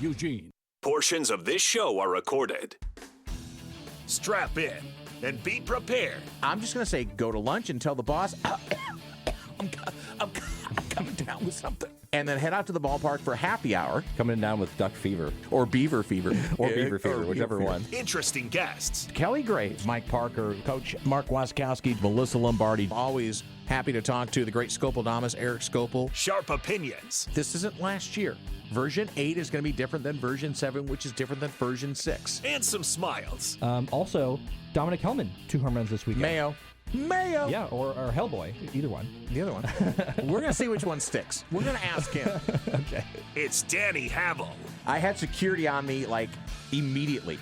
Eugene. Portions of this show are recorded. Strap in and be prepared. I'm just going to say go to lunch and tell the boss, I'm coming down with something. And then head out to the ballpark for happy hour. Coming down with duck fever. Or beaver fever. Or beaver fever, whichever one. Interesting guests. Kelly Graves, Mike Parker, Coach Mark Waskowski, Melissa Lombardi. Always happy to talk to the great Scopeldamus, Eric Scopel. Sharp opinions. This isn't last year. Version 8 is going to be different than version 7, which is different than version 6. And some smiles. Also, Dominic Hellman, 2 home runs this weekend. Mayo. Yeah, or Hellboy, either one. The other one. We're going to see which one sticks. We're going to ask him. Okay. It's Danny Havel. I had security on me, immediately.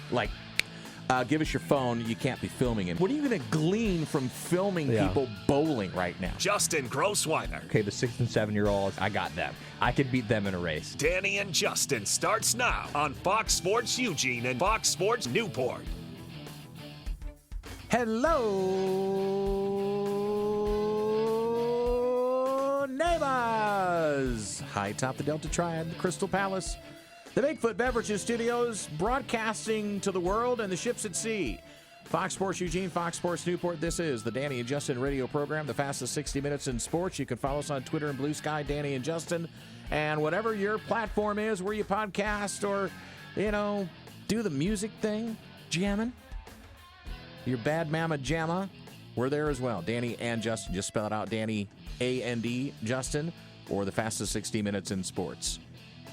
Give us your phone. You can't be filming it. What are you going to glean from filming people bowling right now? Justin Grossweiner. Okay, the 6 and 7-year-olds, I got them. I could beat them in a race. Danny and Justin starts now on Fox Sports Eugene and Fox Sports Newport. Hello, neighbors. High atop the Delta Triad, the Crystal Palace, the Bigfoot Beverages Studios, broadcasting to the world and the ships at sea. Fox Sports Eugene, Fox Sports Newport. This is the Danny and Justin radio program, the fastest 60 minutes in sports. You can follow us on Twitter and Blue Sky, Danny and Justin. And whatever your platform is, where you podcast or, do the music thing, jamming. Your bad mama jamma, we're there as well. Danny and Justin. Just spell it out, Danny, A-N-D, Justin, or the fastest 60 minutes in sports.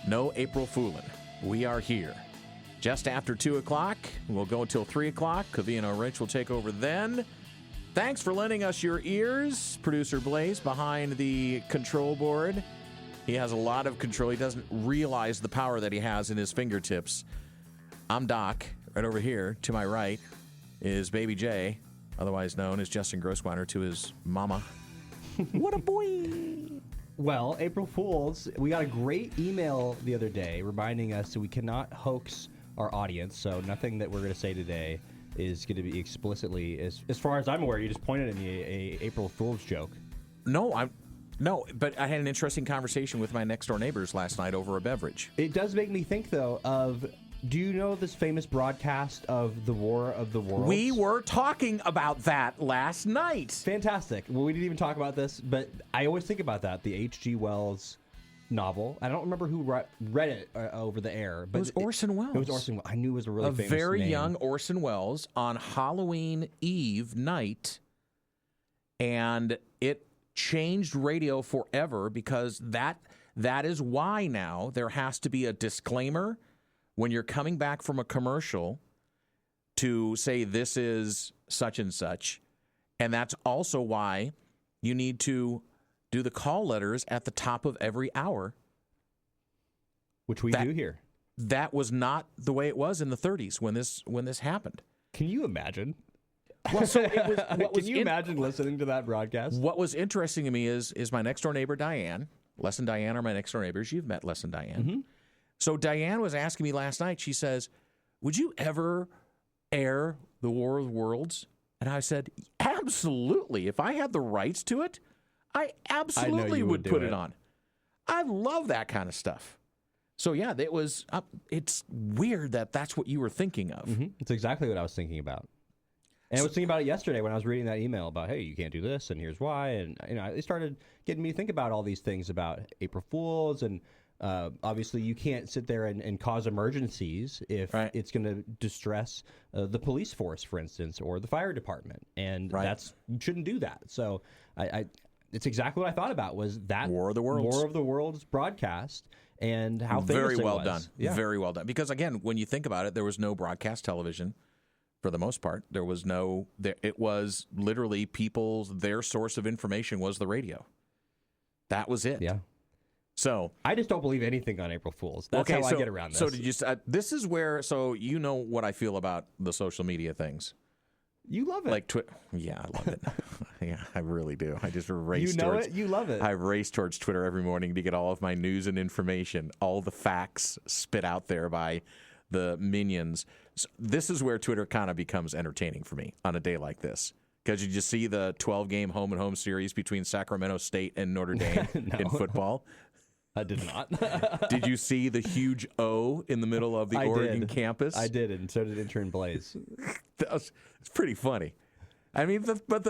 No April fooling. We are here. Just after 2 o'clock. We'll go until 3 o'clock. Covino Rich will take over then. Thanks for lending us your ears. Producer Blaze behind the control board. He has a lot of control. He doesn't realize the power that he has in his fingertips. I'm Doc. Right over here to my right is Baby J, otherwise known as Justin Grossweiner to his mama. What a boy! Well, April Fools, we got a great email the other day reminding us that we cannot hoax our audience, so nothing that we're going to say today is going to be explicitly, as far as I'm aware, you just pointed at me a April Fool's joke. No, but I had an interesting conversation with my next-door neighbors last night over a beverage. It does make me think, though, of... Do you know this famous broadcast of the War of the Worlds? We were talking about that last night. Fantastic. Well, we didn't even talk about this, but I always think about that, the H.G. Wells novel. I don't remember who read it over the air. But it was Orson Welles. It was Orson Welles. I knew it was a really famous very name. Young Orson Welles on Halloween Eve night, and it changed radio forever because that is why now there has to be a disclaimer when you're coming back from a commercial to say this is such and such. And that's also why you need to do the call letters at the top of every hour. Which we do here. That was not the way it was in the 30s when this happened. Can you imagine? Well, so it was, Can you imagine listening to that broadcast? What was interesting to me is my next door neighbor, Diane. Les and Diane are my next door neighbors. You've met Les and Diane. Mm-hmm. So Diane was asking me last night, she says, would you ever air the War of the Worlds? And I said, absolutely. If I had the rights to it, I absolutely would put it on. I love that kind of stuff. So, yeah, it was. It's weird that that's what you were thinking of. Mm-hmm. It's exactly what I was thinking about. And I was thinking about it yesterday when I was reading that email about, hey, you can't do this, and here's why. And it started getting me to think about all these things about April Fools, and obviously you can't sit there and cause emergencies if it's going to distress the police force, for instance, or the fire department, and you shouldn't do that. So it's exactly what I thought about was that War of the Worlds broadcast and how famous very well it was. done, yeah. Very well done. Because again, when you think about it, there was no broadcast television. For the most part, there was no. It was literally their source of information was the radio. That was it. Yeah. So I just don't believe anything on April Fools. That's how I get around this. So did you? This is where. So you know what I feel about the social media things. You love it, like Twitter. Yeah, I love it. Yeah, I really do. I just race. You know it. You love it. I race towards Twitter every morning to get all of my news and information, all the facts spit out there by the minions. So this is where Twitter kind of becomes entertaining for me on a day like this. Because you just see the 12-game home-and-home series between Sacramento State and Notre Dame in football. I did not. Did you see the huge O in the middle of the Oregon campus? I did, and so did intern Blaze. It's pretty funny. I mean,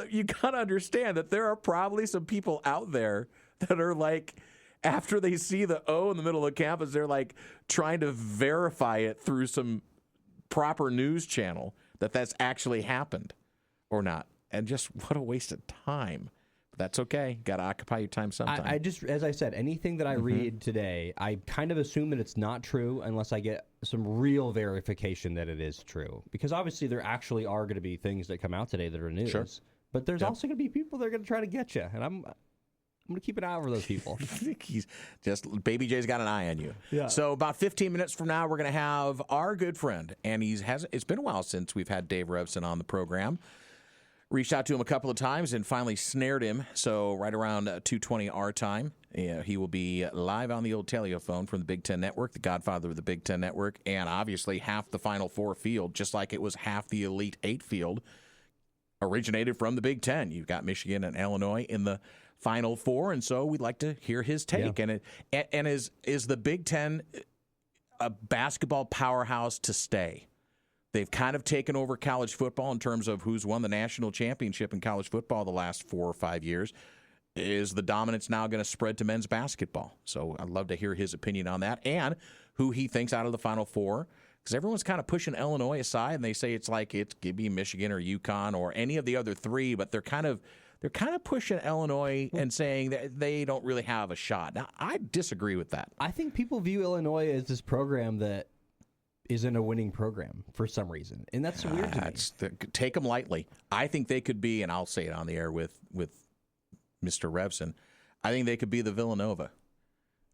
you got to understand that there are probably some people out there that are like, after they see the O in the middle of the campus, they're like trying to verify it through some proper news channel that that's actually happened or not. And just what a waste of time. But that's okay. Got to occupy your time sometime. I just, as I said, anything that I read today, I kind of assume that it's not true unless I get some real verification that it is true. Because obviously there actually are going to be things that come out today that are news. Sure. But there's also going to be people that are going to try to get you. And I'm going to keep an eye over those people. He's just Baby J's got an eye on you. Yeah. So about 15 minutes from now, we're going to have our good friend, and it's been a while since we've had Dave Revsine on the program. Reached out to him a couple of times and finally snared him. So right around 2:20 our time, he will be live on the old telephone from the Big Ten Network, the godfather of the Big Ten Network, and obviously half the Final Four field, just like it was half the Elite Eight field, originated from the Big Ten. You've got Michigan and Illinois in the Final Four, and so we'd like to hear his take. Yeah. And is the Big Ten a basketball powerhouse to stay? They've kind of taken over college football in terms of who's won the national championship in college football the last 4 or 5 years. Is the dominance now going to spread to men's basketball? So I'd love to hear his opinion on that and who he thinks out of the Final Four. Because everyone's kind of pushing Illinois aside, and they say it's like it could be Michigan or UConn or any of the other three, but they're kind of pushing Illinois and saying that they don't really have a shot. Now, I disagree with that. I think people view Illinois as this program that isn't a winning program for some reason, and that's weird to me. Take them lightly. I think they could be, and I'll say it on the air with Mr. Revsine, I think they could be the Villanova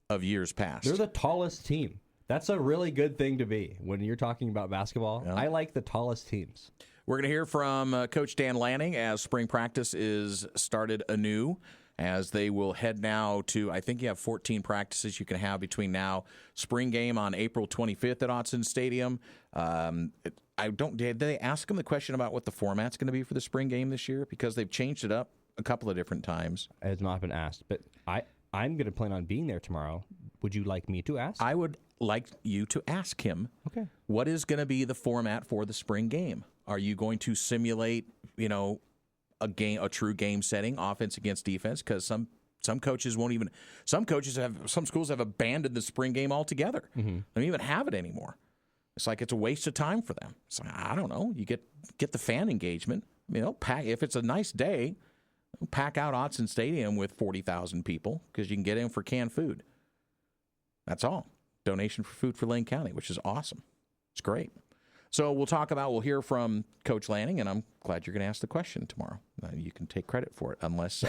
of years past. They're the tallest team. That's a really good thing to be when you're talking about basketball. Yeah. I like the tallest teams. We're going to hear from Coach Dan Lanning as spring practice is started anew, as they will head now to, I think you have 14 practices you can have between now. Spring game on April 25th at Autzen Stadium. Did they ask them the question about what the format's going to be for the spring game this year? Because they've changed it up a couple of different times. It has not been asked, but I'm going to plan on being there tomorrow. Would you like me to ask? I would like you to ask him. Okay. What is going to be the format for the spring game? Are you going to simulate, a true game setting, offense against defense? Because some coaches won't even. Some schools have abandoned the spring game altogether. Mm-hmm. They don't even have it anymore. It's like it's a waste of time for them. It's like, I don't know. You get the fan engagement. If it's a nice day, pack out Autzen Stadium with 40,000 people because you can get in for canned food. That's all. Donation for food for Lane County, which is awesome. It's great. So we'll hear from Coach Lanning, and I'm glad you're going to ask the question tomorrow. You can take credit for it, unless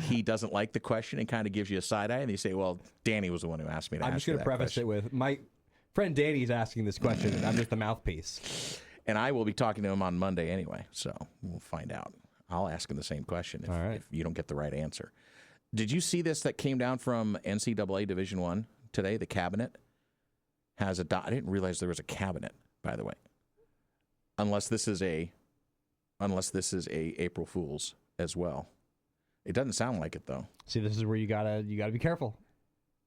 he doesn't like the question and kind of gives you a side eye, and you say, well, Danny was the one who asked me to ask you that. I'm just going to preface it with, my friend Danny's asking this question, and I'm just the mouthpiece. And I will be talking to him on Monday anyway, so we'll find out. I'll ask him the same question if you don't get the right answer. Did you see this that came down from NCAA Division I today, the cabinet? I didn't realize there was a cabinet, by the way. Unless this is a April Fool's as well. It doesn't sound like it though. See, this is where you gotta be careful.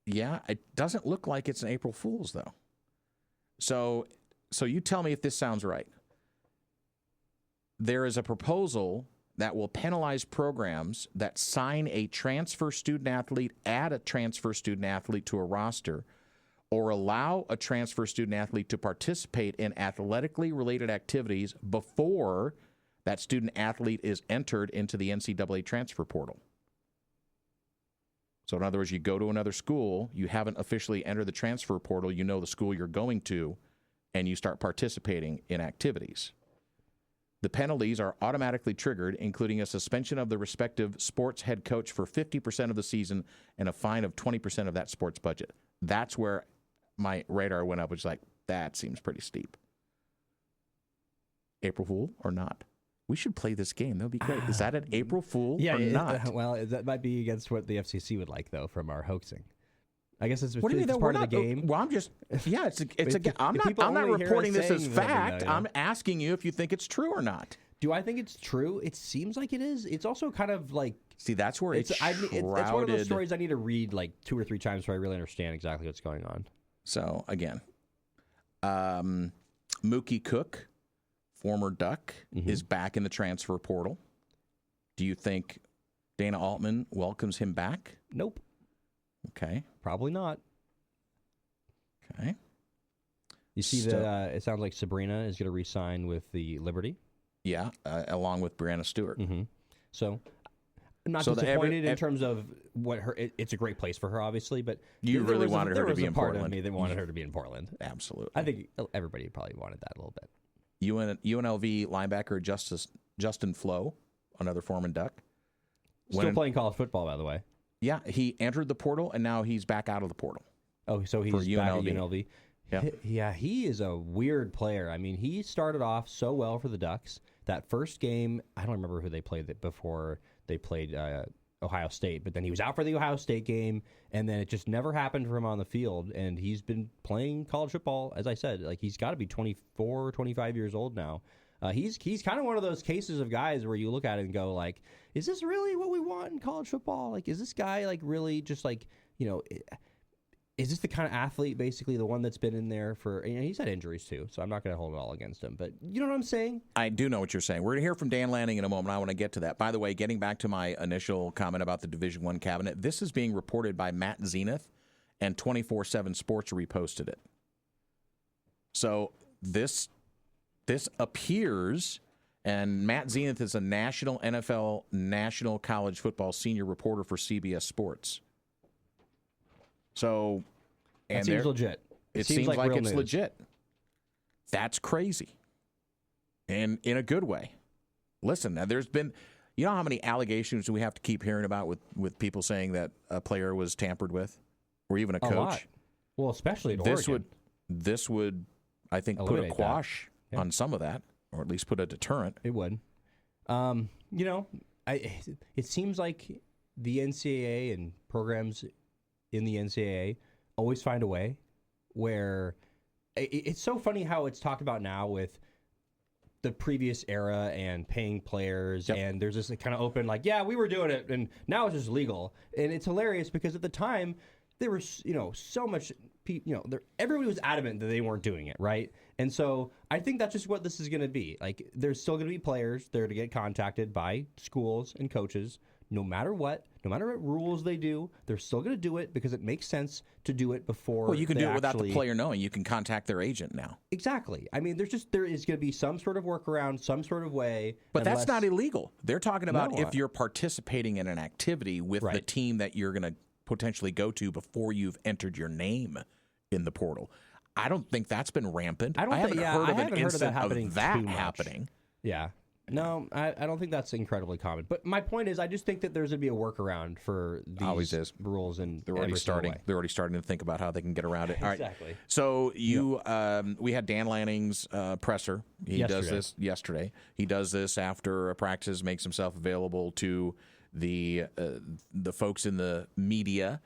Yeah, it doesn't look like it's an April Fool's though. So you tell me if this sounds right. There is a proposal that will penalize programs that sign a transfer student athlete, add a transfer student athlete to a roster, or allow a transfer student athlete to participate in athletically related activities before that student athlete is entered into the NCAA transfer portal. So in other words, you go to another school, you haven't officially entered the transfer portal, you know the school you're going to, and you start participating in activities. The penalties are automatically triggered, including a suspension of the respective sports head coach for 50% of the season and a fine of 20% of that sports budget. That's where my radar went up, which is like, that seems pretty steep. April Fool or not? We should play this game. That would be great. Is that an April Fool or not? Well, that might be against what the FCC would like, though, from our hoaxing. I guess it's, what do you mean, part of the game. Well, I'm not reporting this as fact. I'm asking you if you think it's true or not. Do I think it's true? It seems like it is. It's also kind of like... See, that's where it's shrouded. It's one of those stories I need to read like 2 or 3 times before I really understand exactly what's going on. So, again, Mookie Cook, former Duck, is back in the transfer portal. Do you think Dana Altman welcomes him back? Nope. Okay. Probably not. Okay. You see that it sounds like Sabrina is going to re-sign with the Liberty. Yeah, along with Brianna Stewart. So, I'm not disappointed in terms of what it's a great place for her, obviously, but you really wanted her to be in Portland. There was a part of me that wanted her to be in Portland. Absolutely. I think everybody probably wanted that a little bit. UNLV linebacker Justin Flo, another former Duck. Still playing college football, by the way. Yeah, he entered the portal, and now he's back out of the portal. Oh, so he's back at UNLV. Yep. Yeah, he is a weird player. I mean, he started off so well for the Ducks. That first game, I don't remember who they played before they played Ohio State, but then he was out for the Ohio State game, and then it just never happened for him on the field, and he's been playing college football, as I said. Like, he's got to be 24, 25 years old now. He's kind of one of those cases of guys where you look at it and go, like, is this really what we want in college football? Like, is this guy, like, really just, like, you know... Is this the kind of athlete, basically, the one that's been in there for... You know, he's had injuries, too, so I'm not going to hold it all against him. But you know what I'm saying? I do know what you're saying. We're going to hear from Dan Lanning in a moment. I want to get to that. By the way, getting back to my initial comment about the Division I cabinet, this is being reported by Matt Zenith, and 24/7 Sports reposted it. So this appears... And Matt Zenith is a national NFL, national college football senior reporter for CBS Sports. So, and that seems legit. It seems like it's news. legit. That's crazy. And in a good way. Listen, now there's been, you know how many allegations we have to keep hearing about with people saying that a player was tampered with? Or even a coach? Lot. Well, especially at Oregon. This would, I think, put a quash on some of that, or at least put a deterrent. It would. You know, it seems like the NCAA and programs in the NCAA always find a way where it's so funny how it's talked about now with the previous era and paying players. Yep. And there's this kind of open, like, yeah, we were doing it and now it's just legal. And it's hilarious because at the time there was, you know, so much, you know, everybody was adamant that they weren't doing it. Right. And so I think that's just what this is going to be. Like, there's still going to be players there to get contacted by schools and coaches. No matter what rules they do, they're still going to do it because it makes sense to do it before. Well, you can do it without the player knowing. You can contact their agent now. Exactly. I mean, there is going to be some sort of workaround, some sort of way. But that's not illegal. They're talking about if you're participating in an activity with the team that you're going to potentially go to before you've entered your name in the portal. I don't think that's been rampant. I haven't heard of an incident of that happening. Yeah. No, I don't think that's incredibly common. But my point is, I just think that there's going to be a workaround for these rules, and they're already starting. They're already starting to think about how they can get around it. Exactly. All right. So we had Dan Lanning's presser. He does this yesterday. He does this after a practice, makes himself available to the folks in the media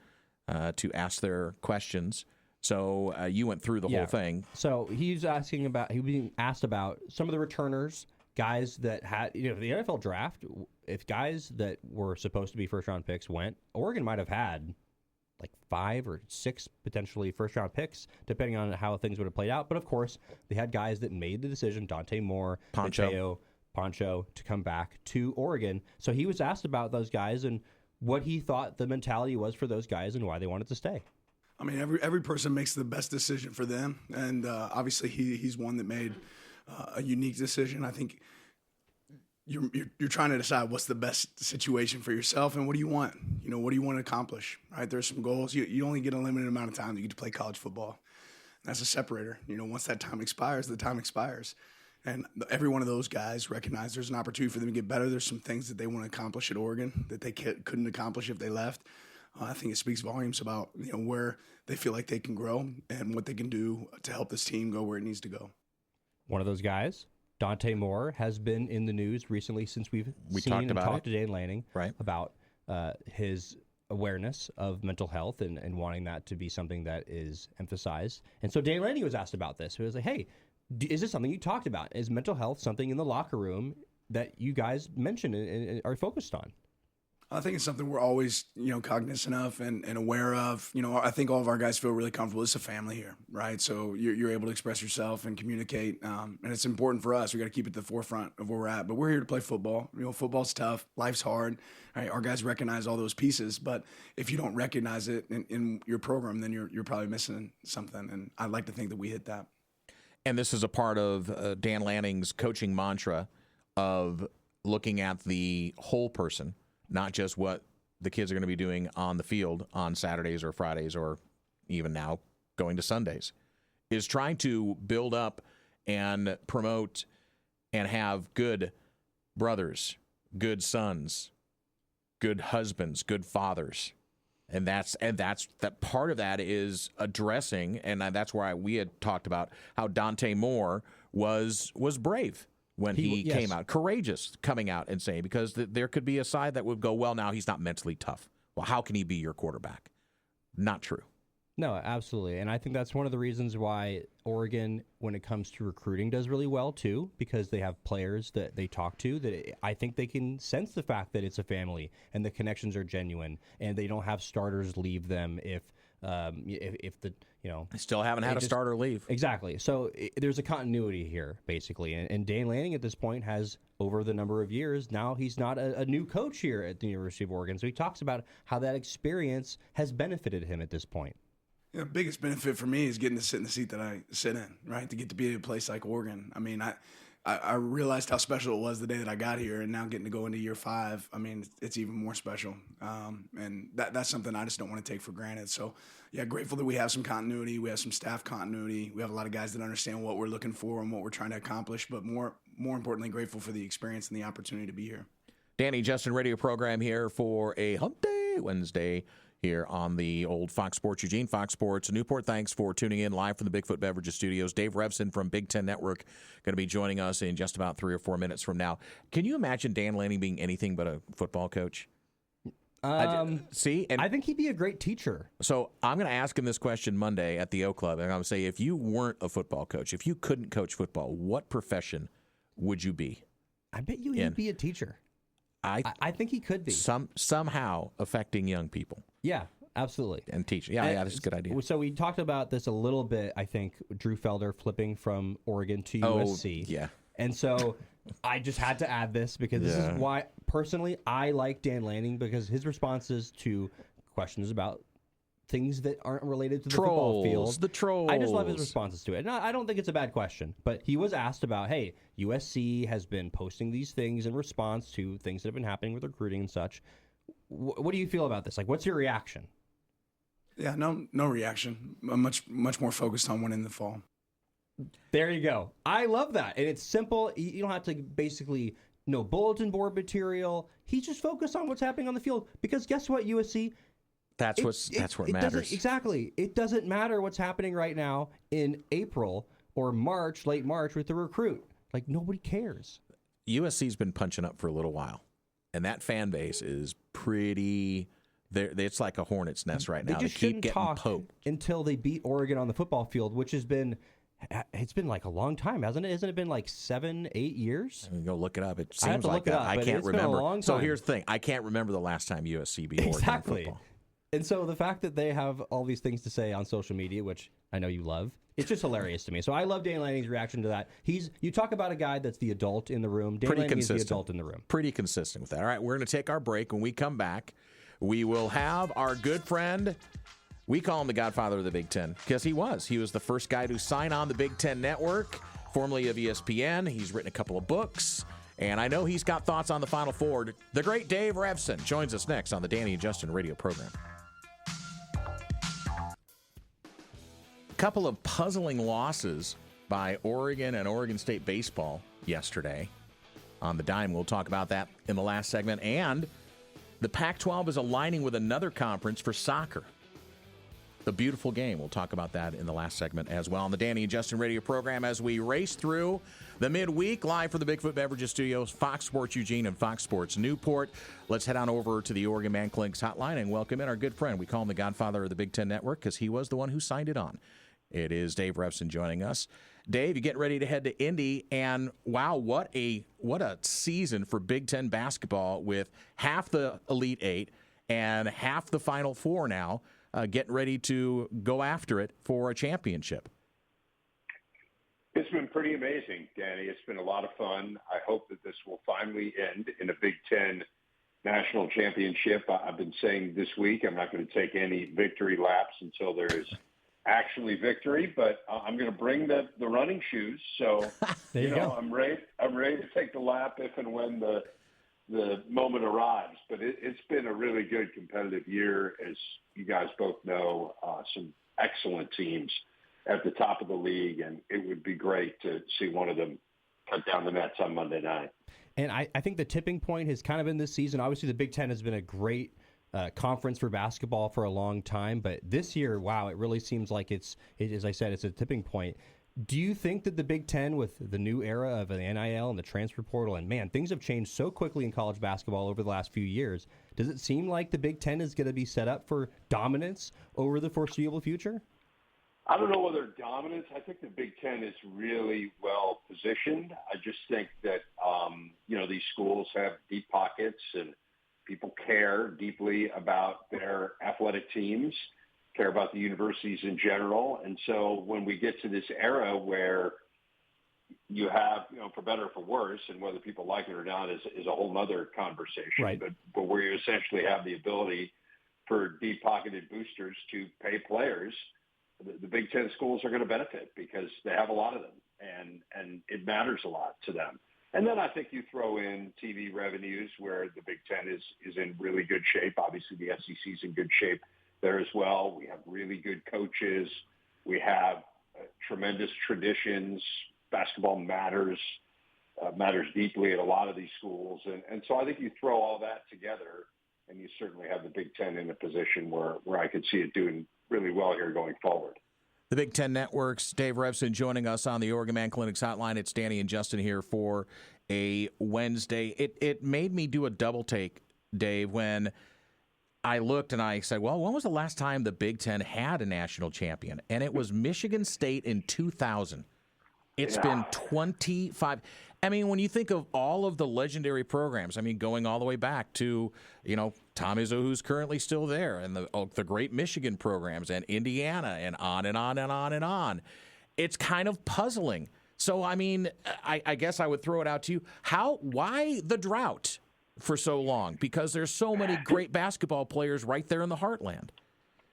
to ask their questions. So you went through the whole thing. So he was being asked about some of the returners. Guys that had, you know, the NFL draft, if guys that were supposed to be first-round picks went, Oregon might have had like 5 or 6 potentially first-round picks, depending on how things would have played out. But, of course, they had guys that made the decision, Dante Moore, Poncho, to come back to Oregon. So he was asked about those guys and what he thought the mentality was for those guys and why they wanted to stay. I mean, every person makes the best decision for them, and obviously he's one that made a unique decision. I think you're trying to decide what's the best situation for yourself and what do you want. You know, what do you want to accomplish? Right? There's some goals. You only get a limited amount of time that you get to play college football. And that's a separator. You know, once that time expires, the time expires. And every one of those guys recognize there's an opportunity for them to get better. There's some things that they want to accomplish at Oregon that they couldn't accomplish if they left. I think it speaks volumes about, you know, where they feel like they can grow and what they can do to help this team go where it needs to go. One of those guys, Dante Moore, has been in the news recently since we talked to Dan Lanning about his awareness of mental health and wanting that to be something that is emphasized. And so Dan Lanning was asked about this. He was like, hey, is this something you talked about? Is mental health something in the locker room that you guys mentioned and are focused on? I think it's something we're always, cognizant of and aware of. I think all of our guys feel really comfortable. It's a family here, right? So you're able to express yourself and communicate, and it's important for us. We got to keep it at the forefront of where we're at. But we're here to play football. Football's tough. Life's hard. Right? Our guys recognize all those pieces, but if you don't recognize it in your program, then you're probably missing something. And I'd like to think that we hit that. And this is a part of Dan Lanning's coaching mantra of looking at the whole person, not just what the kids are going to be doing on the field on Saturdays or Fridays or even now going to Sundays, is trying to build up and promote and have good brothers, good sons, good husbands, good fathers. And that's that part of that is addressing, and that's why we had talked about how Dante Moore was brave when he came out, courageous coming out and saying, because there could be a side that would go, well, now he's not mentally tough. Well, how can he be your quarterback? Not true. No, absolutely. And I think that's one of the reasons why Oregon, when it comes to recruiting, does really well, too, because they have players that they talk to that I think they can sense the fact that it's a family and the connections are genuine, and they don't have starters leave them if the, I still haven't had a starter leave. Exactly. So there's a continuity here, basically. And Dan Lanning at this point has, over the number of years, now he's not a new coach here at the University of Oregon. So he talks about how that experience has benefited him at this point. The biggest benefit for me is getting to sit in the seat that I sit in, right? To get to be at a place like Oregon. I mean, I realized how special it was the day that I got here, and now getting to go into year 5, I mean, it's even more special. And that's something I just don't want to take for granted. So, yeah, grateful that we have some continuity. We have some staff continuity. We have a lot of guys that understand what we're looking for and what we're trying to accomplish, but more importantly, grateful for the experience and the opportunity to be here. Danny Justin radio program here for a Hump Day Wednesday here on the old Fox Sports Eugene, Fox Sports Newport. Thanks for tuning in live from the Bigfoot Beverages Studios. Dave Revsine from Big Ten Network going to be joining us in just about 3 or 4 minutes from now. Can you imagine Dan Lanning being anything but a football coach? See, and I think he'd be a great teacher. So I'm going to ask him this question Monday at the O Club, and I'm going to say, if you weren't a football coach, if you couldn't coach football, what profession would you be? I bet he'd be a teacher. I think he could be. Somehow affecting young people. Yeah, absolutely. And teaching. Yeah, that's a good idea. So we talked about this a little bit, I think, Drew Felder flipping from Oregon to USC. Yeah. And so I just had to add this because this is why, personally, I like Dan Lanning, because his responses to questions about things that aren't related to the football field. The trolls. I just love his responses to it. And I don't think it's a bad question, but he was asked about, hey, USC has been posting these things in response to things that have been happening with recruiting and such. What do you feel about this? Like, what's your reaction? Yeah, no reaction. I'm much more focused on winning the fall. There you go. I love that. And it's simple. You don't have to basically know bulletin board material. He's just focused on what's happening on the field. Because guess what, USC? That's what matters. Exactly. It doesn't matter what's happening right now in April or March, late March, with the recruit. Like, nobody cares. USC's been punching up for a little while, and that fan base is pretty. It's like a hornet's nest right now. They just keep shouldn't getting talk poked until they beat Oregon on the football field, which has been. It's been like a long time, hasn't it? Hasn't it been like 7-8 years? I mean, go look it up. It I have seems to like look it that. up, I but can't it's been remember. a long So time. here's the thing: I can't remember the last time USC beat Oregon in football. And so the fact that they have all these things to say on social media, which I know you love, it's just hilarious to me. So I love Dan Lanning's reaction to that. You talk about a guy that's the adult in the room. Dan Lanning is the adult in the room. Pretty consistent with that. All right, we're going to take our break. When we come back, we will have our good friend. We call him the Godfather of the Big Ten because he was. He was the first guy to sign on the Big Ten Network, formerly of ESPN. He's written a couple of books, and I know he's got thoughts on the Final Four. The great Dave Revsine joins us next on the Danny and Justin radio program. Couple of puzzling losses by Oregon and Oregon State baseball yesterday on the dime. We'll talk about that in the last segment. And the Pac-12 is aligning with another conference for soccer. The beautiful game. We'll talk about that in the last segment as well on the Danny and Justin radio program as we race through the midweek live for the Bigfoot Beverages Studios, Fox Sports Eugene and Fox Sports Newport. Let's head on over to the Oregon Man Clinks hotline and welcome in our good friend. We call him the Godfather of the Big Ten Network because he was the one who signed it on. It is Dave Revsine joining us. Dave, you get ready to head to Indy, and wow, what a season for Big Ten basketball with half the Elite Eight and half the Final Four now getting ready to go after it for a championship. It's been pretty amazing, Danny. It's been a lot of fun. I hope that this will finally end in a Big Ten national championship. I've been saying this week I'm not going to take any victory laps until there is actually victory, but I'm going to bring the running shoes. So, I'm ready to take the lap if and when the moment arrives. But it's been a really good competitive year, as you guys both know, some excellent teams at the top of the league, and it would be great to see one of them cut down the nets on Monday night. And I think the tipping point has kind of been this season. Obviously, the Big Ten has been a great conference for basketball for a long time, but this year, wow, it really seems like it's as I said, it's a tipping point. Do you think that the Big Ten, with the new era of the NIL and the transfer portal, and man, things have changed so quickly in college basketball over the last few years, does it seem like the Big Ten is going to be set up for dominance over the foreseeable future? I don't know whether dominance. I think the Big Ten is really well positioned. I just think that, these schools have deep pockets and people care deeply about their athletic teams, care about the universities in general. And so when we get to this era where you have, for better or for worse, and whether people like it or not is a whole nother conversation, right. but where you essentially have the ability for deep-pocketed boosters to pay players, the Big Ten schools are going to benefit because they have a lot of them, and it matters a lot to them. And then I think you throw in TV revenues where the Big Ten is in really good shape. Obviously, the SEC is in good shape there as well. We have really good coaches. We have tremendous traditions. Basketball matters deeply at a lot of these schools. And so I think you throw all that together, and you certainly have the Big Ten in a position where I could see it doing really well here going forward. The Big Ten Network's Dave Revsine joining us on the Oregon Man Clinics hotline. It's Danny and Justin here for a Wednesday. It made me do a double take, Dave, when I looked and I said, well, when was the last time the Big Ten had a national champion? And it was Michigan State in 2000. It's been 25. I mean, when you think of all of the legendary programs, I mean, going all the way back to, Tom Izzo, who's currently still there, and the great Michigan programs, and Indiana, and on and on and on and on. It's kind of puzzling. So, I mean, I guess I would throw it out to you. Why the drought for so long? Because there's so many great basketball players right there in the heartland.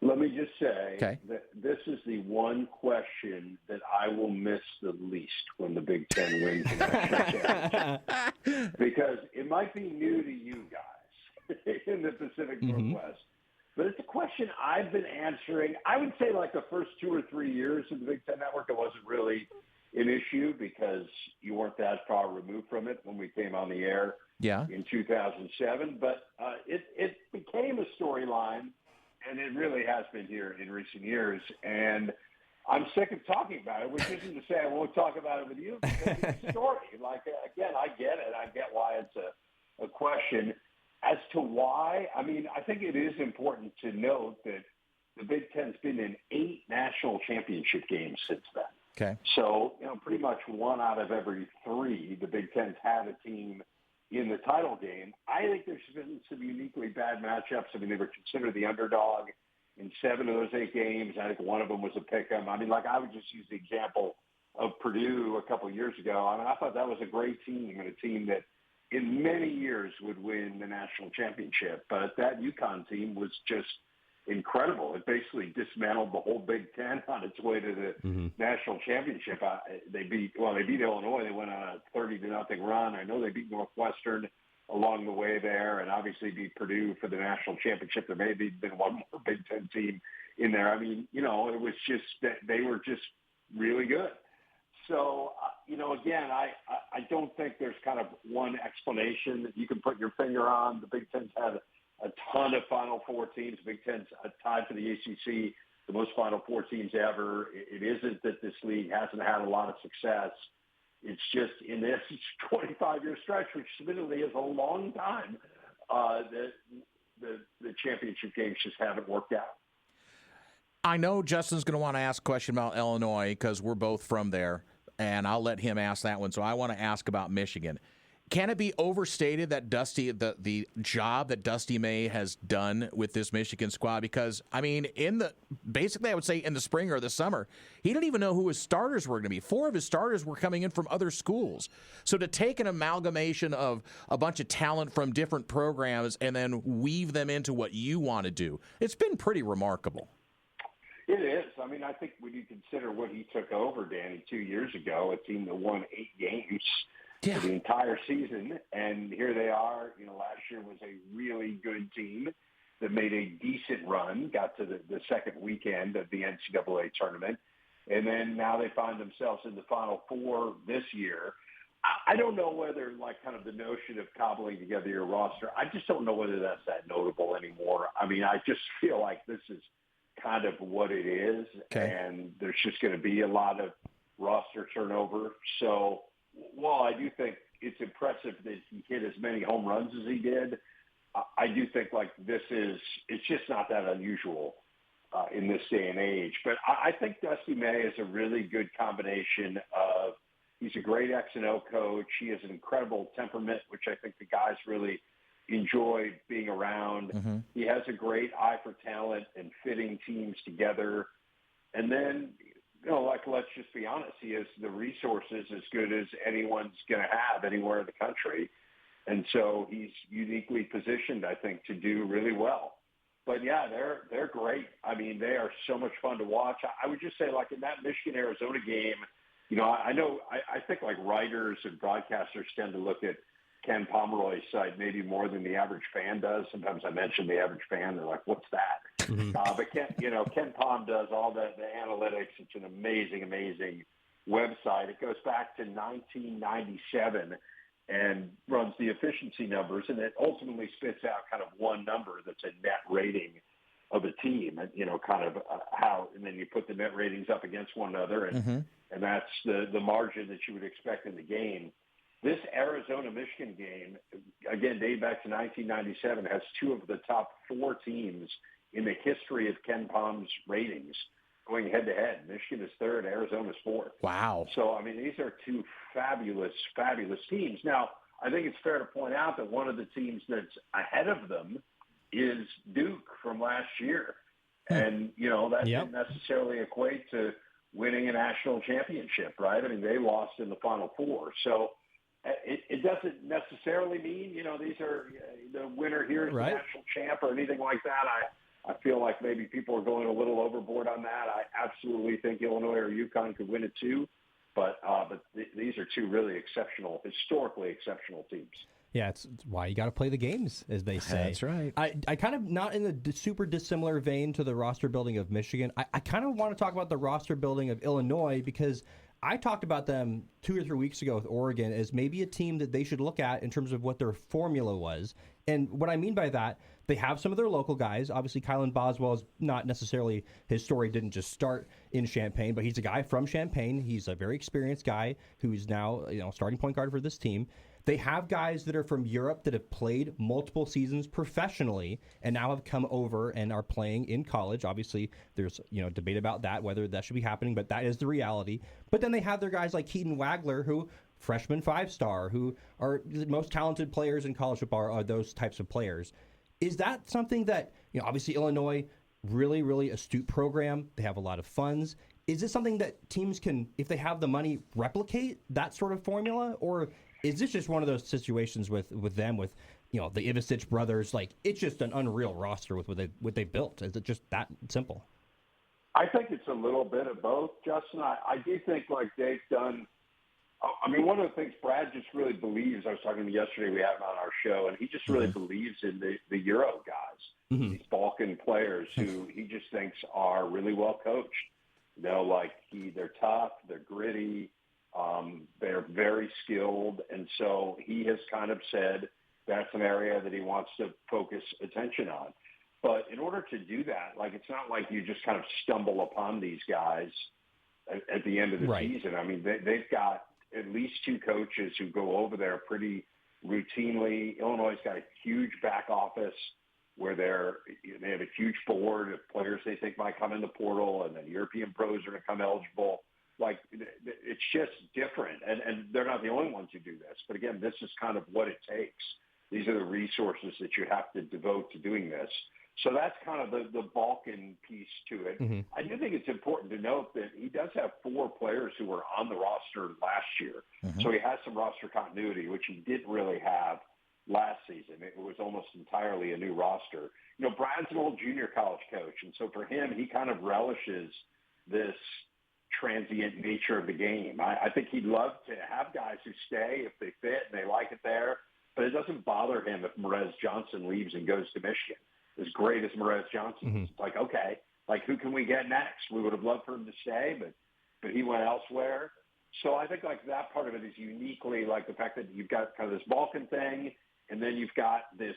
Let me just say that this is the one question that I will miss the least when the Big Ten wins the national championship. Because it might be new to you guys in the Pacific Northwest, but it's a question I've been answering. I would say like the first 2 or 3 years of the Big Ten Network, it wasn't really an issue because you weren't that far removed from it when we came on the air in 2007. But it became a storyline. And it really has been here in recent years. And I'm sick of talking about it, which isn't to say I won't talk about it with you because it's a story. Again, I get it. I get why it's a question. As to why, I mean, I think it is important to note that the Big Ten's been in 8 national championship games since then. Okay. So, pretty much 1 out of every 3, the Big Ten's had a team in the title game. I think there's been some uniquely bad matchups. I mean, they were considered the underdog in 7 of those 8 games. I think one of them was a pick-em. I mean, I would just use the example of Purdue a couple of years ago. I mean, I thought that was a great team and a team that in many years would win the national championship. But that UConn team was just incredible. It basically dismantled the whole Big Ten on its way to the national championship. They beat Illinois. They went on a 30-0 run. I know they beat Northwestern along the way there, and obviously beat Purdue for the national championship. There may have been one more Big Ten team in there. I mean, it was just that they were just really good. So, again, I don't think there's kind of one explanation that you can put your finger on. The Big Ten's had a ton of Final Four teams. Big Ten's tied for the ACC, the most Final Four teams ever. It isn't that this league hasn't had a lot of success. It's just in this 25-year stretch, which admittedly is a long time, the championship games just haven't worked out. I know Justin's going to want to ask a question about Illinois because we're both from there. and I'll let him ask that one. So I want to ask about Michigan. Can it be overstated that the job that Dusty May has done with this Michigan squad? Because, I mean, basically I would say in the spring or the summer, he didn't even know who his starters were going to be. 4 of his starters were coming in from other schools. So to take an amalgamation of a bunch of talent from different programs and then weave them into what you want to do, it's been pretty remarkable. It is. I mean, I think when you consider what he took over, Danny, 2 years ago, a team that won 8 games for the entire season, and here they are. You know, last year was a really good team that made a decent run, got to the second weekend of the NCAA tournament, and then now they find themselves in the Final Four this year. I don't know whether, like, kind of the notion of cobbling together your roster, I just don't know whether that's that notable anymore. I mean, I just feel like this is kind of what it is, and there's just going to be a lot of roster turnover. So while I do think it's impressive that he hit as many home runs as he did, I do think, like, it's just not that unusual in this day and age. But I think Dusty May is a really good combination of, he's a great X and O coach. He has an incredible temperament, which I think the guys really enjoy being around. Mm-hmm. He has a great eye for talent and fitting teams together. And then, you know, like, let's just be honest, he has the resources as good as anyone's going to have anywhere in the country. And so he's uniquely positioned, I think, to do really well. But, yeah, they're great. I mean, they are so much fun to watch. I would just say, like, in that Michigan-Arizona game, you know, I think, like, writers and broadcasters tend to look at Ken Pomeroy's site maybe more than the average fan does. Sometimes I mention the average fan. They're like, what's that? Mm-hmm. But Ken Pom does all the analytics. It's an amazing, amazing website. It goes back to 1997 and runs the efficiency numbers, and it ultimately spits out kind of one number that's a net rating of a team, and, you know, kind of how, and then you put the net ratings up against one another, and and that's the margin that you would expect in the game. This Arizona-Michigan game, again, dating back to 1997, has 2 of the top 4 teams in the history of Ken Pom's ratings going head-to-head. Michigan is 3rd, Arizona is 4th. Wow. So, I mean, these are 2 fabulous, fabulous teams. Now, I think it's fair to point out that one of the teams that's ahead of them is Duke from last year. And, you know, that didn't necessarily equate to winning a national championship, right? I mean, they lost in the Final Four. So, it doesn't necessarily mean, you know, these are the winner here is the national champ or anything like that. I feel like maybe people are going a little overboard on that. I absolutely think Illinois or UConn could win it too. But these are 2 really exceptional, historically exceptional teams. Yeah, it's why you got to play the games, as they say. That's right. I kind of, not in a super dissimilar vein to the roster building of Michigan, I kind of want to talk about the roster building of Illinois, because I talked about them 2 or 3 weeks ago with Oregon as maybe a team that they should look at in terms of what their formula was. And what I mean by that, they have some of their local guys. Obviously, Kylan Boswell is not necessarily, his story didn't just start in Champaign, but he's a guy from Champaign. He's a very experienced guy who's now, you know, starting point guard for this team. They have guys that are from Europe that have played multiple seasons professionally and now have come over and are playing in college. Obviously, there's, you know, debate about that, whether that should be happening, but that is the reality. But then they have their guys like Keaton Wagler, who freshman 5-star, who are the most talented players in college football, are those types of players. Is that something that, you know, obviously Illinois, really, really astute program. They have a lot of funds. Is this something that teams can, if they have the money, replicate that sort of formula? Or is this just one of those situations with them, with, you know, the Ivisic brothers? Like, it's just an unreal roster with what they built. Is it just that simple? I think it's a little bit of both, Justin. I do think, like, they've done – I mean, one of the things Brad just really believes – I was talking to him yesterday, we had him on our show, and he just really believes in the Euro guys, these Balkan players who he just thinks are really well coached. You know, like, they're tough, they're gritty, they're very skilled, and so he has kind of said that's an area that he wants to focus attention on. But in order to do that, like, it's not like you just kind of stumble upon these guys at the end of the season. I mean, they've got at least 2 coaches who go over there pretty routinely. Illinois' got a huge back office where they have a huge board of players they think might come in the portal, and then European pros are going to come eligible. Like, it's just different. And they're not the only ones who do this. But again, this is kind of what it takes. These are the resources that you have to devote to doing this. So that's kind of the Balkan piece to it. Mm-hmm. I do think it's important to note that he does have 4 players who were on the roster last year. Mm-hmm. So he has some roster continuity, which he didn't really have last season. It was almost entirely a new roster. You know, Brad's an old junior college coach, and so for him, he kind of relishes this transient nature of the game. I think he'd love to have guys who stay if they fit and they like it there, but it doesn't bother him if Merez Johnson leaves and goes to Michigan. As great as Merez Johnson is, it's like, okay, like who can we get next? We would have loved for him to stay, but he went elsewhere. So I think like that part of it is uniquely like the fact that you've got kind of this Balkan thing, and then you've got this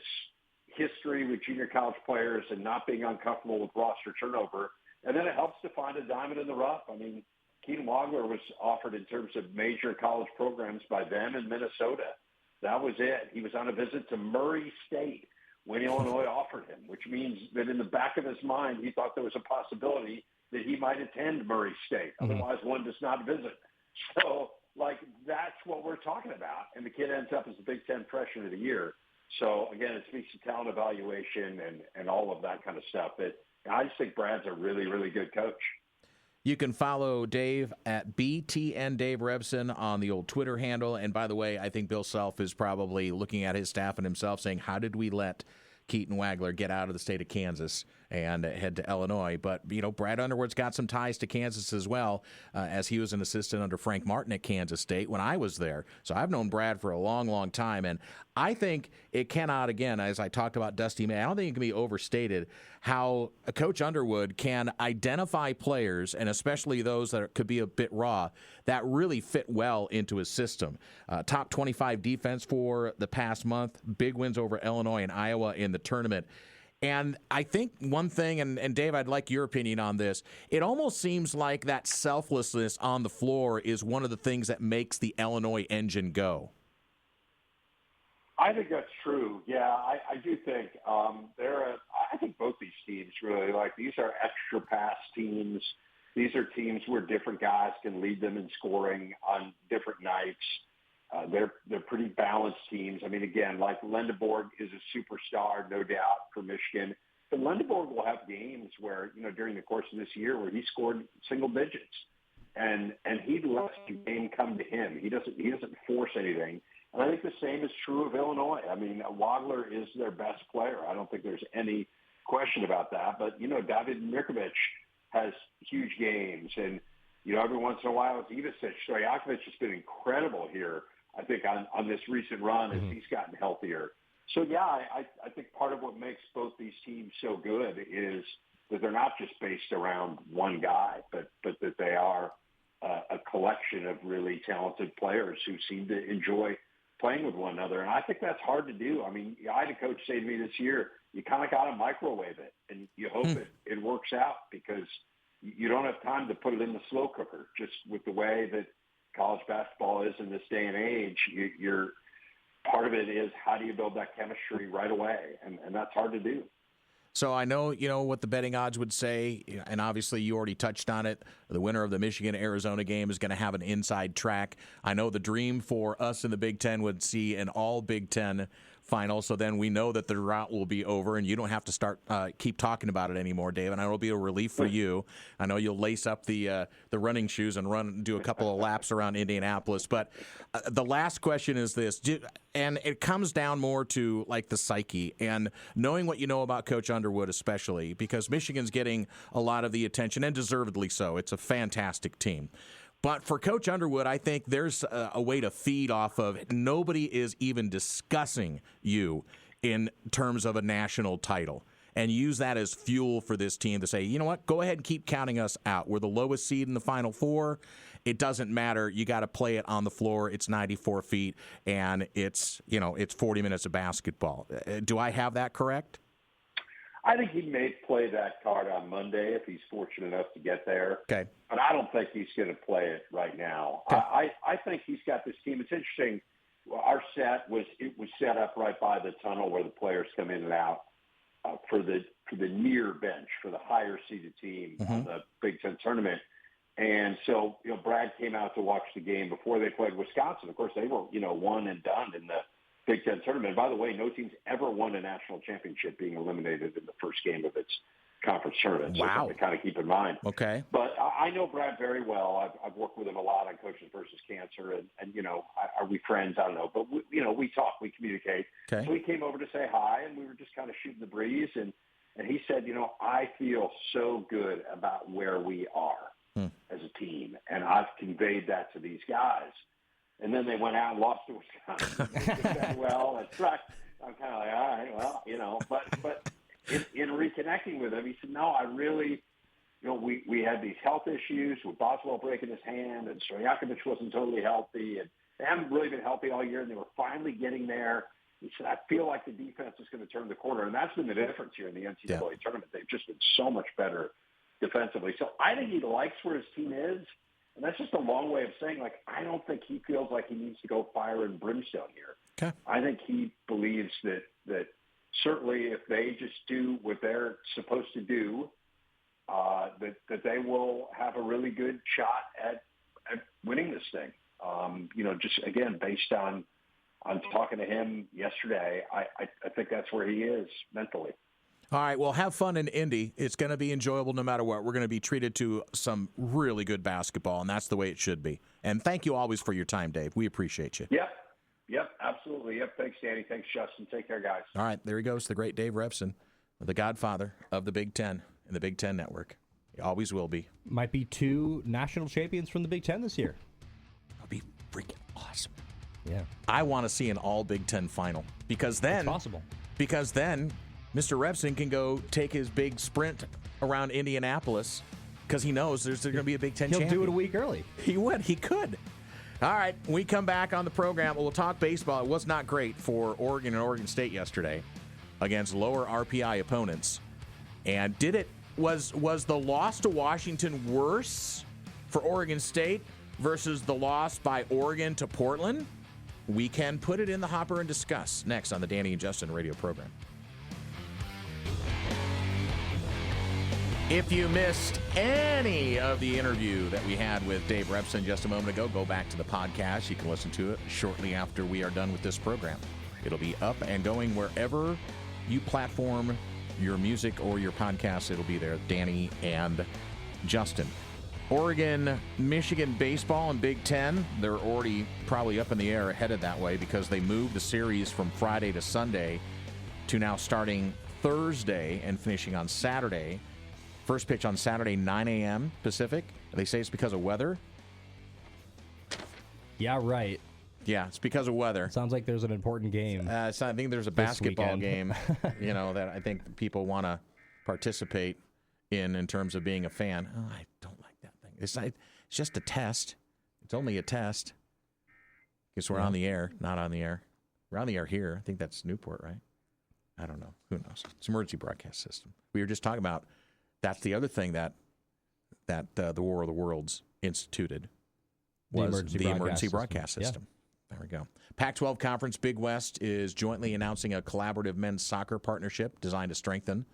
history with junior college players and not being uncomfortable with roster turnover. And then it helps to find a diamond in the rough. I mean, Keaton Wagler was offered in terms of major college programs by them in Minnesota. That was it. He was on a visit to Murray State when Illinois offered him, which means that in the back of his mind, he thought there was a possibility that he might attend Murray State. Otherwise, one does not visit. So, like, that's what we're talking about. And the kid ends up as the Big Ten Freshman of the Year. So, again, it speaks to talent evaluation and all of that kind of stuff. But I just think Brad's a really, really good coach. You can follow Dave at BTN Dave Revsine on the old Twitter handle. And by the way, I think Bill Self is probably looking at his staff and himself saying, how did we let Keaton Wagler get out of the state of Kansas and head to Illinois? But, you know, Brad Underwood's got some ties to Kansas as well, as he was an assistant under Frank Martin at Kansas State when I was there. So I've known Brad for a long, long time. And I think it cannot, again, as I talked about Dusty May, I don't think it can be overstated how Coach Underwood can identify players, and especially those that could be a bit raw, that really fit well into his system. Top 25 defense for the past month, big wins over Illinois and Iowa in the tournament. And I think one thing, and Dave, I'd like your opinion on this, it almost seems like that selflessness on the floor is one of the things that makes the Illinois engine go. I think that's true. Yeah, I do think I think both these teams really, like, these are extra pass teams. These are teams where different guys can lead them in scoring on different nights. They're pretty balanced teams. I mean, again, like Lendeborg is a superstar, no doubt, for Michigan. But Lendeborg will have games where, you know, during the course of this year where he scored single digits, and he lets the game come to him. He doesn't force anything. And I think the same is true of Illinois. I mean, Wagler is their best player. I don't think there's any question about that. But, you know, David Mirkovic has huge games. And, you know, every once in a while it's Ivicic. Stojakovic has been incredible here, I think, on this recent run as he's gotten healthier. So, yeah, I think part of what makes both these teams so good is that they're not just based around one guy, but that they are a collection of really talented players who seem to enjoy playing with one another. And I think that's hard to do. I mean, I had a coach say to me this year, you kind of got to microwave it, and you hope it works out, because you don't have time to put it in the slow cooker. Just with the way that college basketball is in this day and age, you're part of it is how do you build that chemistry right away, and that's hard to do. So I know, you know, what the betting odds would say, and obviously you already touched on it. The winner of the Michigan-Arizona game is going to have an inside track. I know the dream for us in the Big Ten would see an all Big Ten final, so then we know that the drought will be over, and you don't have to keep talking about it anymore, Dave. And it'll be a relief for you. I know you'll lace up the running shoes and do a couple of laps around Indianapolis. But the last question is this, and it comes down more to like the psyche and knowing what you know about Coach Underwood, especially because Michigan's getting a lot of the attention, and deservedly so. It's a fantastic team. But for Coach Underwood, I think there's a way to feed off of. Nobody is even discussing you in terms of a national title, and use that as fuel for this team to say, you know what, go ahead and keep counting us out. We're the lowest seed in the Final Four. It doesn't matter. You got to play it on the floor. It's 94 feet, and it's 40 minutes of basketball. Do I have that correct? I think he may play that card on Monday if he's fortunate enough to get there. Okay. But I don't think he's going to play it right now. Okay. I think he's got this team. It's interesting. Our set was set up right by the tunnel where the players come in and out for the near bench, for the higher seeded team on the Big Ten tournament. And so, Brad came out to watch the game before they played Wisconsin. Of course, they were, one and done in the Big Ten tournament. By the way, no team's ever won a national championship being eliminated in the first game of its conference tournament. Wow. So something to kind of keep in mind. Okay. But I know Brad very well. I've worked with him a lot on Coaches versus Cancer, and are we friends? I don't know, but we talk, we communicate. Okay. So he came over to say hi, and we were just kind of shooting the breeze, and he said, I feel so good about where we are as a team, and I've conveyed that to these guys. And then they went out and lost to Wisconsin. Well, it's right. I'm kind of like, all right, well, but in reconnecting with him, he said, no, I really, we had these health issues with Boswell breaking his hand, and Stojakovic wasn't totally healthy, and they haven't really been healthy all year, and they were finally getting there. He said, I feel like the defense is going to turn the corner, and that's been the difference here in the NCAA tournament. They've just been so much better defensively. So I think he likes where his team is. And that's just a long way of saying, I don't think he feels like he needs to go fire and brimstone here. Okay. I think he believes that certainly if they just do what they're supposed to do, that they will have a really good shot at winning this thing. Just again, based on talking to him yesterday, I think that's where he is mentally. All right, well, have fun in Indy. It's going to be enjoyable no matter what. We're going to be treated to some really good basketball, and that's the way it should be. And thank you always for your time, Dave. We appreciate you. Yep, absolutely. Yep, thanks, Danny. Thanks, Justin. Take care, guys. All right, there he goes, the great Dave Revsine, the godfather of the Big Ten and the Big Ten Network. He always will be. Might be 2 national champions from the Big Ten this year. That'll be freaking awesome. Yeah. I want to see an all Big Ten final because then It's possible. Because then Mr. Revsine can go take his big sprint around Indianapolis because he knows there's going to be a Big Ten champion. He'll do it a week early. He would. He could. All right. When we come back on the program, we'll talk baseball. It was not great for Oregon and Oregon State yesterday against lower RPI opponents. And was the loss to Washington worse for Oregon State versus the loss by Oregon to Portland? We can put it in the hopper and discuss next on the Danny and Justin radio program. If you missed any of the interview that we had with Dave Revsine just a moment ago, go back to the podcast. You can listen to it shortly after we are done with this program. It'll be up and going wherever you platform your music or your podcast. It'll be there, Danny and Justin. Oregon, Michigan baseball and Big Ten, they're already probably up in the air headed that way because they moved the series from Friday to Sunday to now starting Thursday and finishing on Saturday. First pitch on Saturday, 9 a.m. Pacific. They say it's because of weather. Yeah, right. Yeah, it's because of weather. Sounds like there's an important game. I think there's a basketball game, that I think people want to participate in terms of being a fan. Oh, I don't like that thing. It's just a test. It's only a test. Because we're on the air, not on the air. We're on the air here. I think that's Newport, right? I don't know. Who knows? It's an emergency broadcast system. We were just talking about. That's the other thing that the War of the Worlds instituted was the emergency broadcast system. Yeah. There we go. Pac-12 Conference Big West is jointly announcing a collaborative men's soccer partnership designed to strengthen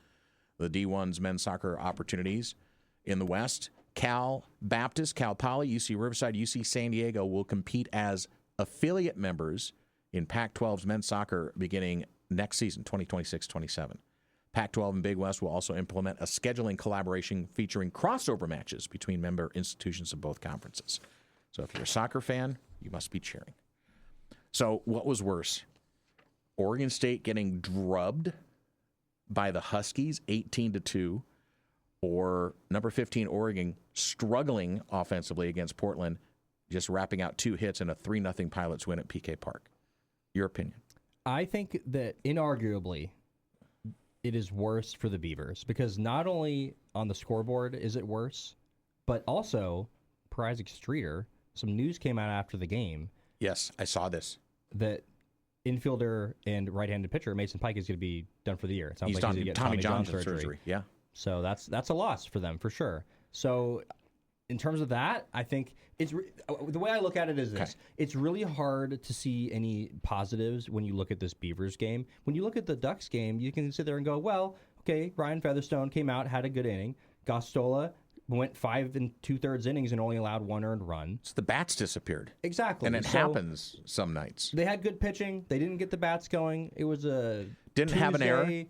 the D1's men's soccer opportunities in the West. Cal Baptist, Cal Poly, UC Riverside, UC San Diego will compete as affiliate members in Pac-12's men's soccer beginning next season, 2026-27. Pac-12 and Big West will also implement a scheduling collaboration featuring crossover matches between member institutions of both conferences. So if you're a soccer fan, you must be cheering. So what was worse? Oregon State getting drubbed by the Huskies 18-2, or number 15 Oregon struggling offensively against Portland, just wrapping out 2 hits and a 3-0 Pilots win at PK Park. Your opinion? I think that inarguably it is worse for the Beavers because not only on the scoreboard is it worse, but also per Isaac Streeter, some news came out after the game. Yes, I saw this. That infielder and right-handed pitcher Mason Pike is going to be done for the year. It sounds he's like done he's going to get Tommy John surgery. Yeah. So that's a loss for them for sure. So in terms of that, I think the way I look at it is this. Okay. It's really hard to see any positives when you look at this Beavers game. When you look at the Ducks game, you can sit there and go, well, okay, Ryan Featherstone came out, had a good inning. Gostola went 5 2/3 innings and only allowed 1 earned run. So the bats disappeared. Exactly. And it So happens some nights. They had good pitching. They didn't get the bats going. It was a Didn't have an error. Tuesday.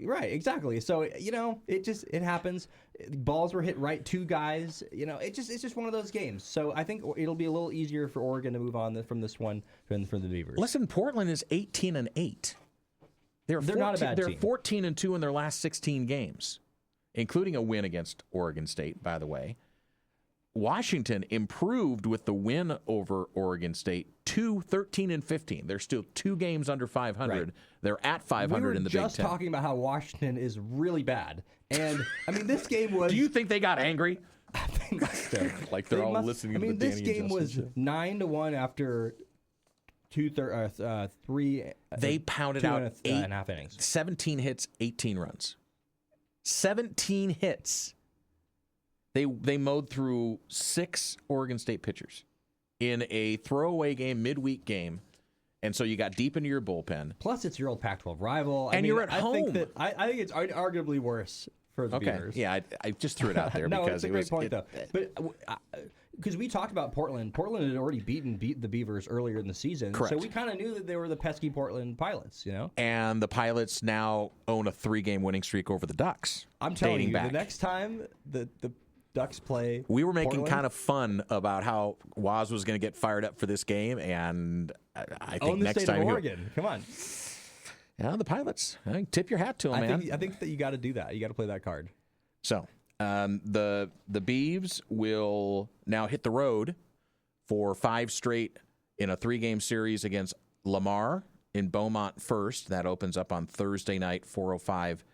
Right, exactly. So, it happens. Balls were hit right to guys. It's just one of those games. So I think it'll be a little easier for Oregon to move on from this one than for the Beavers. Listen, Portland is 18-8. They're not a bad They're team. 14-2 in their last 16 games, including a win against Oregon State, by the way. Washington improved with the win over Oregon State to 13-15. They're still 2 games under 500. Right. They're at 500 in the Big Ten. We were just talking about how Washington is really bad. And, this game was... Do you think they got angry? They must have. Like they're all listening to the this Danny and game Justin was show. 9-1 after 3. They pounded 2 out and a 8 half innings. 17 hits, 18 runs. 17 hits. They mowed through 6 Oregon State pitchers in a throwaway game, midweek game, and so you got deep into your bullpen. Plus, it's your old Pac-12 rival. And you're at I home. I think it's arguably worse for the Beavers. Yeah, I just threw it out there No, because it's a it great was point, though. But because we talked about Portland. Portland had already beat the Beavers earlier in the season. Correct. So we kind of knew that they were the pesky Portland Pilots, And the Pilots now own a 3-game winning streak over the Ducks. I'm telling dating you, back. the next time the Ducks play We were making Portland, kind of fun about how Waz was going to get fired up for this game, and I think own the next state time of he'll- Oregon. Come on. Yeah, the Pilots. Tip your hat to them, man. I think that you got to do that. You got to play that card. So the Beavs will now hit the road for 5 straight in a 3-game series against Lamar in Beaumont first. That opens up on Thursday night, 4:05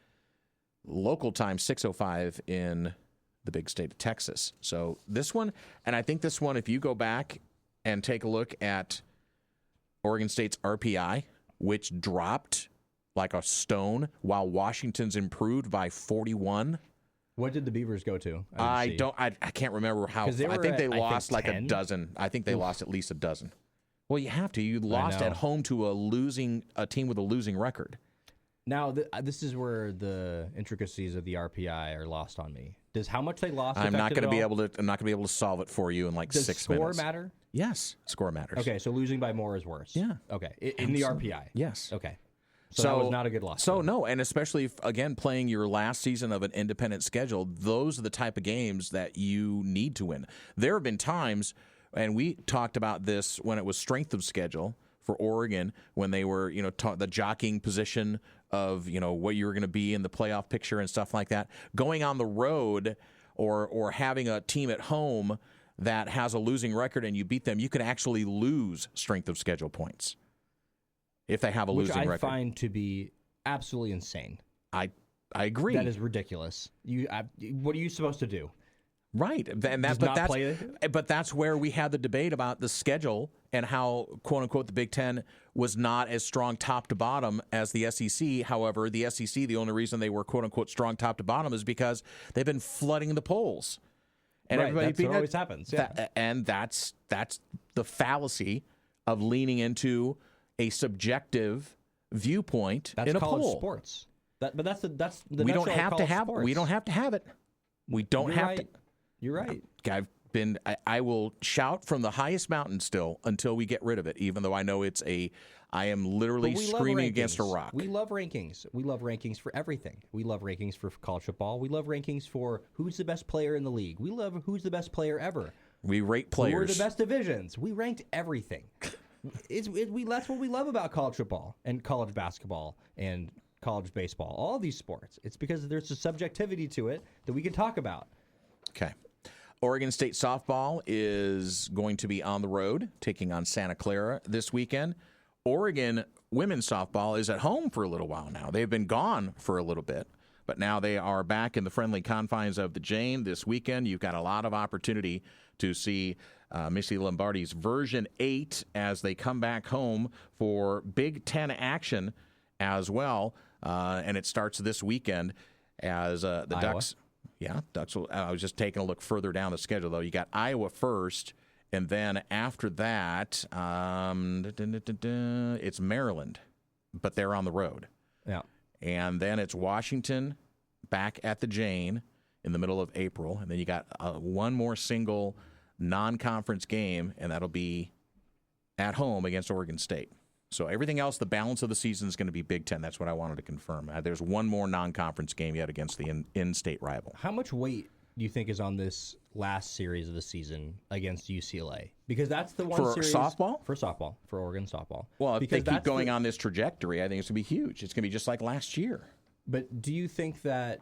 local time, 6:05 in the big state of Texas. So this one, and I think this one, if you go back and take a look at Oregon State's RPI, which dropped like a stone while Washington's improved by 41. What did the Beavers go to? I can't remember how. 'Cause they I were think they at, lost like 10. a dozen. I think they lost at least a dozen. Well, you have to. You lost know. at home to a team with a losing record. Now, this is where the intricacies of the RPI are lost on me. Does how much they lost? I'm not going to be able to. I'm not going to be able to solve it for you in like Does 6 score minutes. matter? Yes, score matters. Okay, so losing by more is worse. Yeah. Okay, in the RPI. Yes. Okay. So that was not a good loss. So no, and especially if, again, playing your last season of an independent schedule, those are the type of games that you need to win. There have been times, and we talked about this when it was strength of schedule for Oregon, when they were, the jockeying position of, what you were going to be in the playoff picture and stuff like that. Going on the road or having a team at home that has a losing record and you beat them, you can actually lose strength of schedule points if they have a losing record. Which I find to be absolutely insane. I agree. That is ridiculous. What are you supposed to do? Right, and but that's where we had the debate about the schedule and how, quote unquote, the Big Ten was not as strong top to bottom as the SEC. However, the SEC, the only reason they were, quote unquote, strong top to bottom is because they've been flooding the polls, and Right, everybody that's what always happens. Yeah. and that's the fallacy of leaning into a subjective viewpoint That's in a college poll. sports. But that's the We don't nutshell of have to college have. sports. We don't have to have it. We don't You're have right. to. You're right. I will shout from the highest mountain still until we get rid of it, even though I know I am literally But we love screaming against a rankings. rock. We love rankings. We love rankings for everything. We love rankings for college football. We love rankings for who's the best player in the league. We love who's the best player ever. We rate Who are players. the best divisions. We ranked everything. That's what we love about college football and college basketball and college baseball. All these sports. It's because there's a subjectivity to it that we can talk about. Okay. Oregon State softball is going to be on the road, taking on Santa Clara this weekend. Oregon women's softball is at home for a little while now. They've been gone for a little bit, but now they are back in the friendly confines of the Jane this weekend. You've got a lot of opportunity to see Missy Lombardi's version 8 as they come back home for Big Ten action as well. And it starts this weekend as the Iowa. Ducks. Yeah, Ducks. I was just taking a look further down the schedule, though. You got Iowa first, and then after that, it's Maryland, but they're on the road. Yeah. And then it's Washington back at the Jane. in the middle of April, and then you got one more single non-conference game, and that'll be at home against Oregon State. So everything else, the balance of the season is going to be Big Ten. That's what I wanted to confirm. There's one more non-conference game yet against the in-state rival. How much weight do you think is on this last series of the season against UCLA? Because that's the one for series softball? For softball, for Oregon softball. Well, if because they keep going on this trajectory, I think it's going to be huge. It's going to be just like last year. But do you think that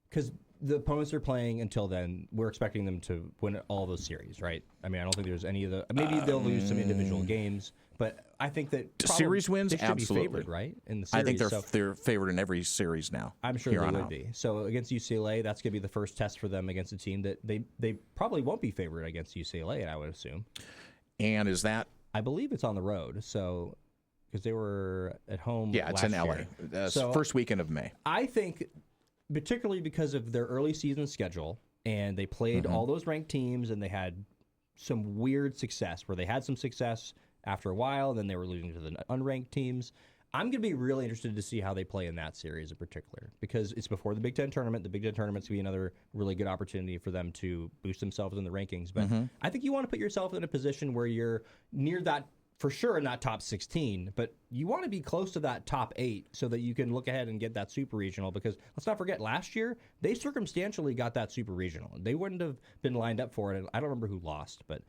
because the opponents are playing until then, we're expecting them to win all those series, right? I mean, I don't think there's any of the. Maybe they'll lose some individual games, but I think that series wins, they should absolutely be favored, right? In the series, I think they're favored in every series now. I'm sure they would be. So against UCLA, that's going to be the first test for them against a team that they probably won't be favored against UCLA, I would assume. And is that? I believe it's on the road, so because they were at home. Yeah, it's in LA. So first weekend of May. I think, particularly because of their early season schedule, and they played all those ranked teams, and they had some weird success where they had some success after a while, then they were losing to the unranked teams. I'm going to be really interested to see how they play in that series in particular, because it's before the Big Ten tournament. The Big Ten tournament's going to be another really good opportunity for them to boost themselves in the rankings. But I think you want to put yourself in a position where you're near that, for sure, not top 16, but you want to be close to that top 8 so that you can look ahead and get that super regional, because let's not forget, last year, they circumstantially got that super regional. They wouldn't have been lined up for it. I don't remember who lost, but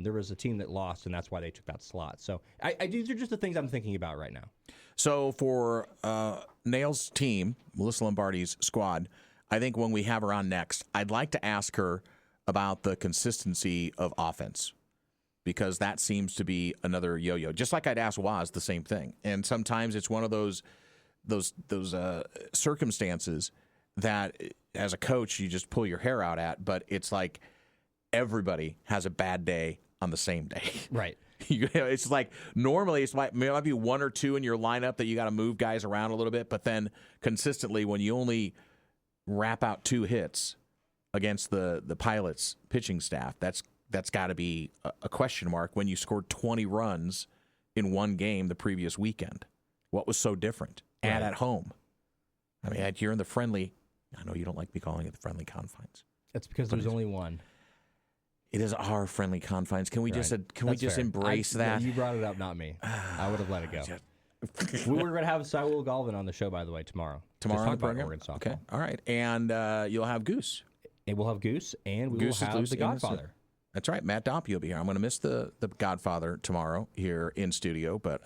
there was a team that lost, and that's why they took that slot. So these are just the things I'm thinking about right now. So for Nail's team, Melissa Lombardi's squad, I think when we have her on next, I'd like to ask her about the consistency of offense, because that seems to be another yo-yo. Just like I'd ask Waz the same thing. And sometimes it's one of those circumstances that as a coach you just pull your hair out at, but it's like everybody has a bad day on the same day. Right. It's like normally it might be one or two in your lineup that you got to move guys around a little bit, but then consistently when you only wrap out 2 hits against the Pilots pitching staff, that's got to be a question mark when you scored 20 runs in one game the previous weekend. What was so different? Right. And at home. I mean, you're in the friendly, I know you don't like me calling it the friendly confines. It's because there's only one. It is our friendly confines. Can we just embrace that? You brought it up, not me. I would have let it go. We were going to have Saul Galvin on the show, by the way, tomorrow. Tomorrow on the program? Okay, all right. And you'll have Goose. And we'll have Goose, and we will have the Godfather. That's right. Matt Dompey will be here. I'm going to miss the Godfather tomorrow here in studio, but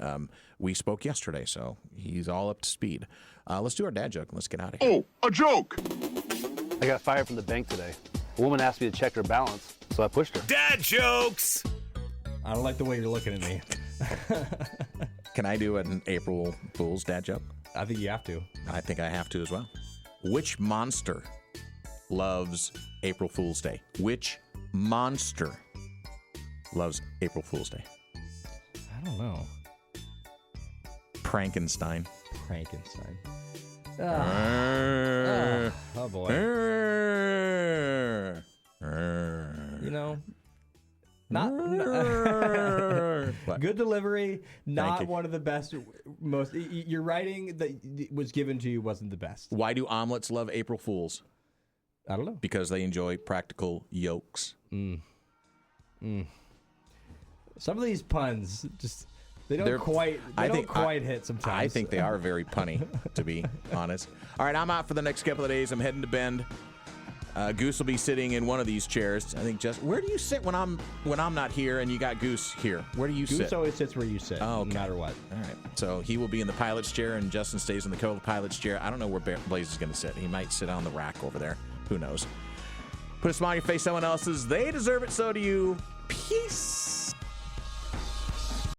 we spoke yesterday, so he's all up to speed. Let's do our dad joke and let's get out of here. Oh, a joke! I got fired from the bank today. A woman asked me to check her balance, so I pushed her. Dad jokes! I don't like the way you're looking at me. Can I do an April Fool's dad joke? I think you have to. I think I have to as well. Which monster loves April Fool's Day? Which monster loves April Fool's Day? I don't know. Frankenstein. Oh boy. You know, not good delivery. Not one of the best. Most your writing that was given to you wasn't the best. Why do omelets love April Fools? I don't know. Because they enjoy practical yolks. Some of these puns just they don't quite hit sometimes. I think they are very punny, to be honest. All right, I'm out for the next couple of days. I'm heading to Bend. Goose will be sitting in one of these chairs. I think. Where do you sit when I'm not here and you got Goose here? Where do you sit? Goose always sits where you sit, no matter what. All right. So he will be in the pilot's chair and Justin stays in the co-pilot's chair. I don't know where Blaze is going to sit. He might sit on the rack over there. Who knows? Put a smile on your face, someone else's. They deserve it, so do you. Peace.